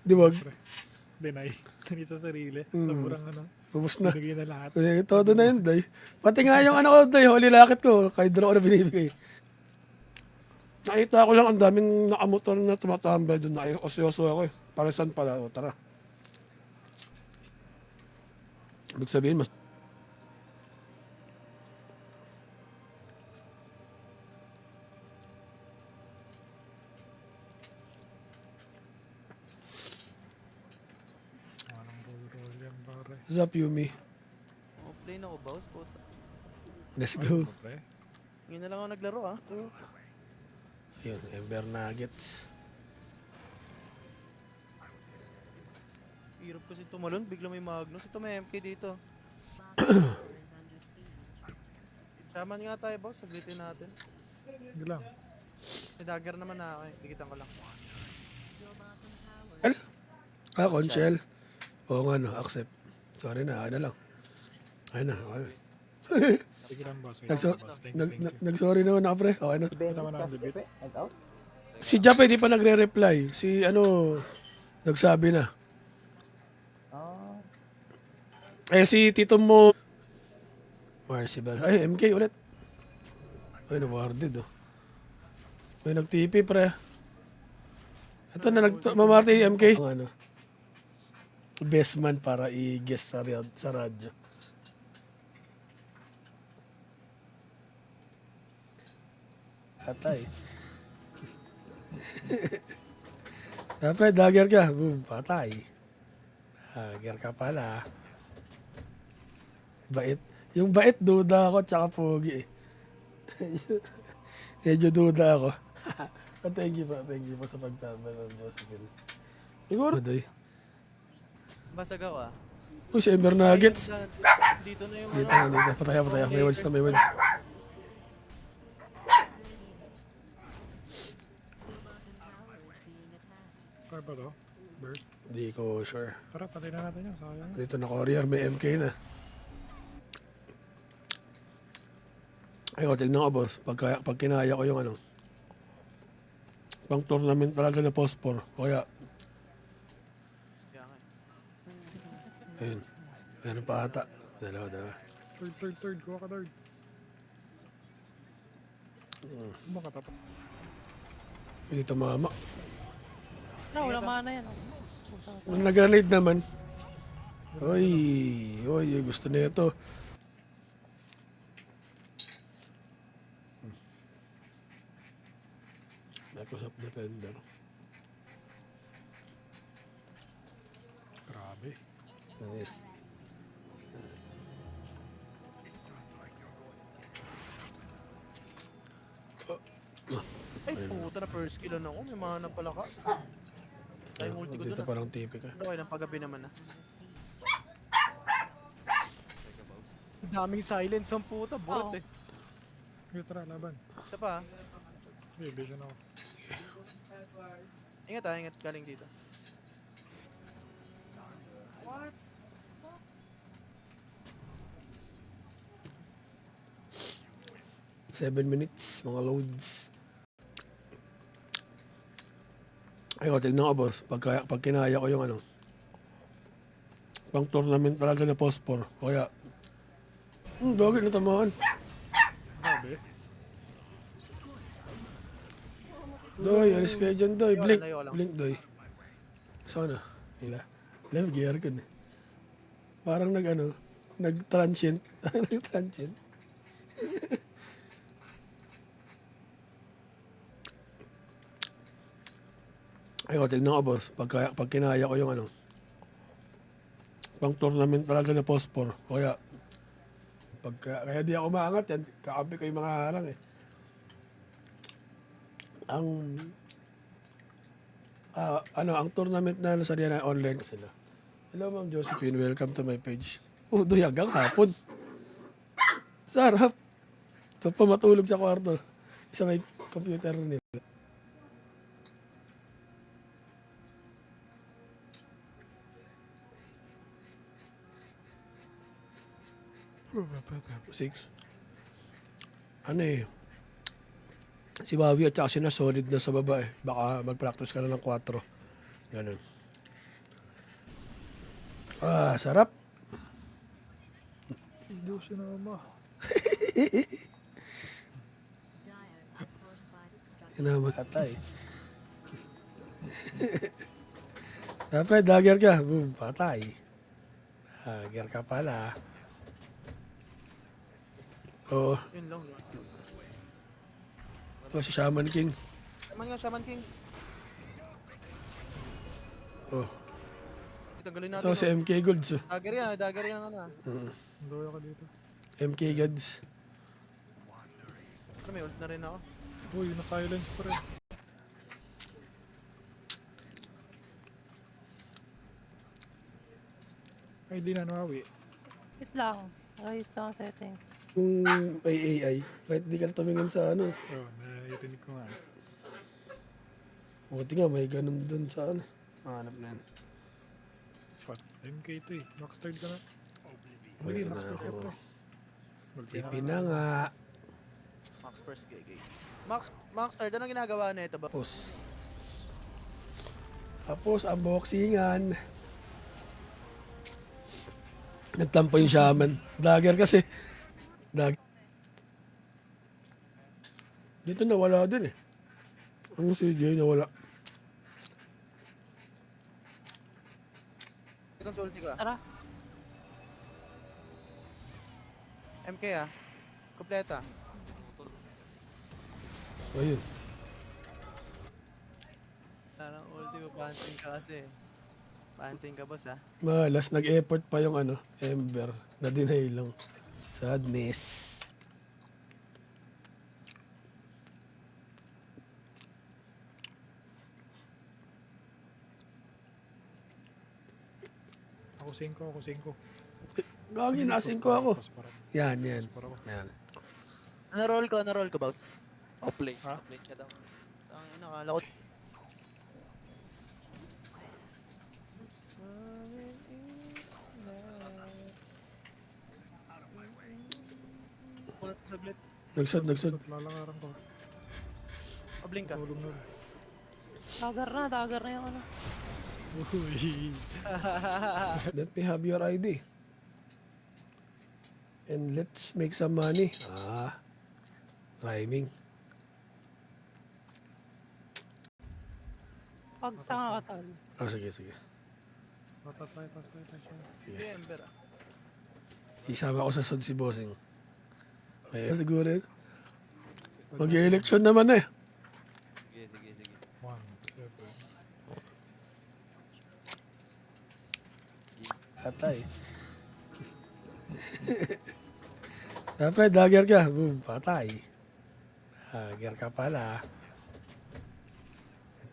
Di ba? Pre, deny. Deny sa sarili. Hmm. Sobrang ano. Ubus na. Binigay na lahat. Todo na yun, day. Pati nga yung ano ko, day, holy lakit ko, kahit draw ko na binibigay. Nakita ko lang ang daming nakamotor na tumatambay doon. Nakikosyoso ako eh. Para saan pala? O, tara. Ibig sabihin, mas... Anong roll yan, pare. What's up, Yumi? Offline ako, boss. Puta. Let's go. Ano, pre? Ngayon na lang ako naglaro, ah. Yun, Ember Nuggets. Hirap kasi tumalon. Bigla may Magnus. Ito may MK dito. Shaman nga tayo, boss. Saglitin natin. Hindi lang. May dagger naman na ako eh. Dikitan ko lang. Conchel. Oo nga, no, accept. Sorry na, na lang. Ayun na, okay. Sige lang, boss. Nagso- Thank you. Nag-sorry naman ako, pre. Okay na. Ito naman ang debate. Si Jape di pa nagre-reply. Si ano, nagsabi na. Eh si tito mo, Marcibel. Ay, MK ulit. Ay, nawarded oh. May nag-TP pre. Ito na mamati MK. Ang ano, best man para i-guest sa radyo. Patay. Dapat dagger ka. Boom, patay. Dagger ka pala. Bait. Yung bait, duda ako, tsaka pogi eh. Medyo duda ako. Thank you po sa pagtambal ng Josephine. Siguro, day. Basag ako, ah. Uy, si Ember Nuggets. Dito na yung Dito ano. na, dito. Pataya. May words na, may words. Saan ba to? Burst. Hindi ko sure. Tara, patay na natin yan. Sayang. Dito na courier, may MK na. Ay, tignan ko boss. Pag kinaya ko yung ano, pang tournament talaga na phosphor. Kaya, Kaya nga eh. ayun. Ano pa ata? Dalawa. Third. Kuha ka third. Baka tapat. Dito mama. No, wala mana yan. Nag-grenade naman. Oy, gusto na ito. Microsoft Defender. Grabe. Nice. Ay, puta na first kill ako. May mana pala ka. Ay, multi ko Dito dun, ah. parang tipi ka. Pero kayo ng paggabi naman, ah. Daming silence ang puta. Burot, eh. Sige, tara, laban. Isa pa, ah. Sige, vision ako. Ingat, ah. Ingat. Galing dito. 7 minutes, mga loads. Ay, tignan ko boss. Pag kinaya ko yung ano, pang tournament talaga na phosphor. Kaya, doggy na tamaan. Grabe. Doy, alis kayo dyan, Doy. Blink. Layo lang. Blink, Doy. Sana. Hila. Left gear ko na. Parang nag-transient. Nag-transient. Ay, tignan ko boss. Pag kinaya ko yung ano, pang tournament talaga na phosphor. Kaya, kaya di ako maangat yan. Kakampi ko yung mga harang eh. Ang tournament na sa na online sila. Hello Ma'am Josephine, welcome to my page. Doy hanggang hapon. Sarap. Ito pa matulog sa kwarto. Isa may computer nila. Six. Ano eh. Si Bobby at saka si na solid na sa baba eh. Baka mag-practice ka na ng 4. Ganun. Ah, sarap. Diyos na ama. Kinamatay. Dapat dagger ka. Boom, patay. Dagger ka pala. Oo. Yun lang, Lord. Ito si Shaman King. Shaman nga, Shaman King. Oh. Tanggalin natin. Ito si MK Golds. Oh. Dagger yan ang ano. Doya ka dito. MK Gods. Pero may ult na rin ako. Uy, na-silence pa rin. Ay, di na nawawi. Wait lang. Ayos lang ang settings. Kung may AI, kahit di ka tumingin sa ano. Oo, narinig ko nga. Buti nga, may ganun dun sa ano. Mahanap na yan. Pat, MK to eh. Backstart ka na. Wala Hindi, na backstart ka ako. to. TP na nga. Max first GG. Max Third, anong ginagawa na ito ba? Tapos, unboxingan. Nagtampo yung shaman. Dagger kasi. Dito nawala din eh. Ang si Jay nawala. Consulti ko ah. Tara. MK ah. Kompleta. Ayun. Parang ulti mo, pansing ka kasi. Pansing ka boss ah. Malas, nag-effort pa yung ano, Ember. Na-deny lang. Sadness. Ako 5, ako 5. Gagi, nasin ko ako. Para Yan, yan. para ako. Yan. Ano roll ko boss? Offlane. Ha? Offlane ka daw. Ang nakala ko. Saglit. Nagsad. Lalangaran ko. Pablink ka. Tulog na rin. Dagger na yung ano. Uy. Let me have your ID. And let's make some money. Rhyming. Pag sanga ka tol. Sige. Tatas tayo. Hindi, Ember ah. Isama ko sa sud si Bossing. Ay, siguro yun. Mag-election naman eh. Sige. 1, 7. Patay. Dapat dagger ka. Boom, patay. Dagger ka pala.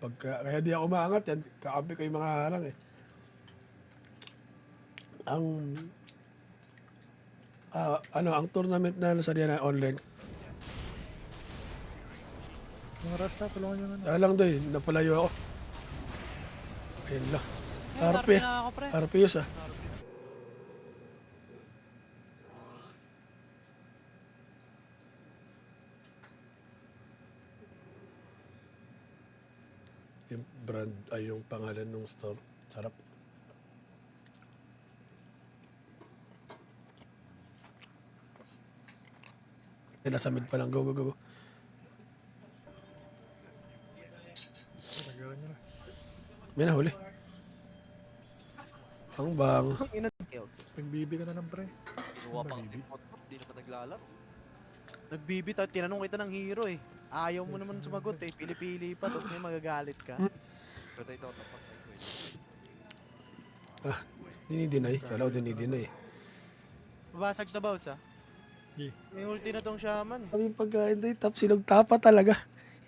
Kaya di ako maangat yan. Kakampi ko yung mga harang eh. Ang tournament na sa na online. Mga Rasta, tulungan nyo na. Lang doy, napalayo ako. Ayun lang. RP. na ako pre. RP yus ah. Yung brand ay yung pangalan ng store. Sarap. Nasa mid pa lang. Go. Nagaran nyo na. May nahuli. Ang bang. Ina kill. Pagbibi ka na lang pre. Gawa pang report mo, di na pa naglalaro. Nagbibit at tinanong kita ng hero eh. Ayaw mo naman sumagot eh. Pili-pili pa tapos may magagalit ka. Pero ito, tapat na ito eh. Dinidinay. Kala ko dinidinay. Babasag na boss ah. Yeah. May ulti na tong shaman. Kami pagka hindi silog tapa talaga.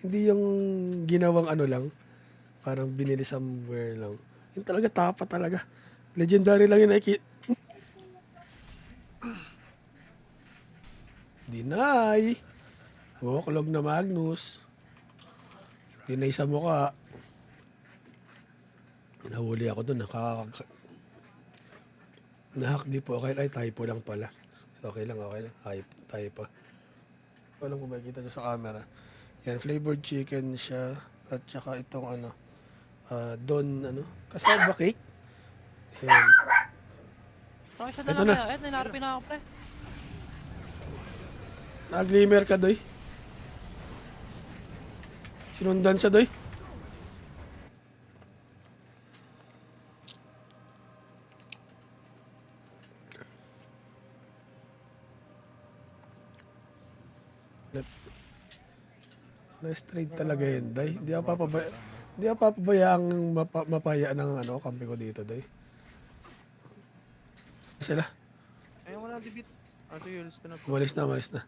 Hindi yung ginawang ano lang. Parang binili somewhere lang. Yung talaga tapa talaga. Legendary lang yung nakikita. Deny. Walklog na Magnus. Deny sa mukha. Nahuli ako dun. Nahack di po. Okay, ay typo lang pala. Okay lang. Typo. Walang kung makikita nyo sa camera. Yan, flavored chicken siya. At saka itong ano. Don, ano. Cassava cake. Yan. Okay, siya Ito na na. lang. Ito, ninarapin na ako, pre. Nag-glimmer ka, Doy. Sinundan siya, Doy. Nice trade talaga yun, Day. Hindi ako papabayaang mapaya ng kampi ko dito, Day. Sila. Ayun, wala debit. Ate Yules, pinag- Umalis na.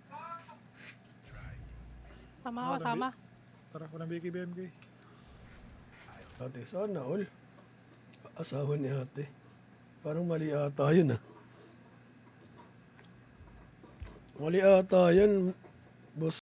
Sama ako, sama. Tara ko ng BK BMK. Ate, sana all. Asawa ni ate. Parang mali ata yun, ah. Mali ata yun, boss.